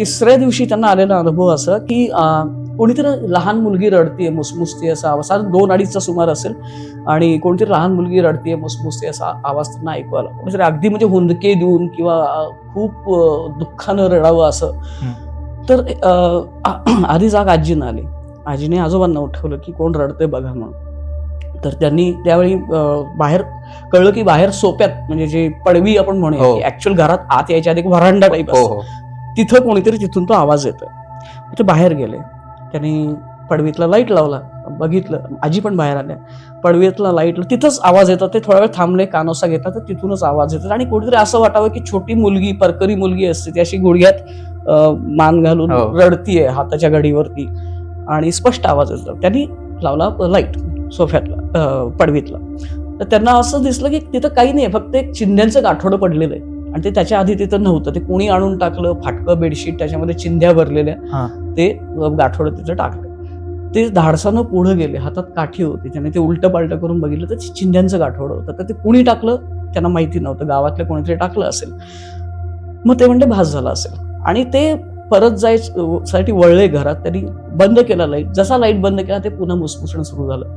तिसऱ्या दिवशी त्यांना आलेला अनुभव असा की कोणीतरी लहान मुलगी रडतीये, मुसमुसतीये असा आवाज, 2-2:30चा सुमार असेल, आणि कोणतरी लहान मुलगी रडतीये, मुसमुसतीये असा आवाज त्यांना ऐकू आला. कोणीतरी अगदी म्हणजे हुंदके देऊन किंवा खूप दुःखानं रडावं असं. तर आधी जाग आजीनं आली. आजीने आजोबांना उठवलं की कोण रडतंय बघा म्हणून. तर त्यांनी त्यावेळी बाहेर कळलं की बाहेर सोप्यात, म्हणजे जे पडवी आपण म्हणूया, ऍक्च्युअल घरात आत यायच्या आधी एक व्हरांडा टाईप असतो, तिथं कोणीतरी तिथून तो आवाज येतोय. ते बाहेर गेले. त्यांनी पडवीतला लाईट लावला, बघितलं. आजी पण बाहेर आल्या. पडवीतला लाईट, तिथंच आवाज येतात. ते थोडा वेळ थांबले, कानोसा घेतात, तर तिथूनच आवाज येतात. आणि कुठेतरी असं वाटावं की छोटी मुलगी, परकरी मुलगी असते ती अशी गुडघ्यात मान घालून रडतीये हाताच्या घडीवरती, आणि स्पष्ट आवाज येतो. त्यांनी लावला लाईट सोफ्यातला, पडवीतला. तर त्यांना असं दिसलं की तिथं काही नाही, फक्त एक चिंध्यांचं गाठोडं पडलेलं आहे. आणि ते त्याच्या आधी तिथं नव्हतं. ते कोणी आणून टाकलं, फाटकं बेडशीट, त्याच्यामध्ये चिंध्या भरलेल्या, ते गाठोडं तिथं टाकलं. ते धाडसानं पुढे गेले, हातात काठी होती. त्याने ते उलटं पालटं करून बघितलं तर चिंध्यांचं गाठोडं होतं. तर ते कुणी टाकलं त्यांना माहिती नव्हतं, गावातल्या कोणीतरी टाकलं असेल. मग ते म्हणजे भास झाला असेल. आणि ते परत जायसाठी वळले घरात. त्यांनी बंद केला लाईट. जसा लाईट बंद केला ते पुन्हा मुसमुसणं सुरू झालं.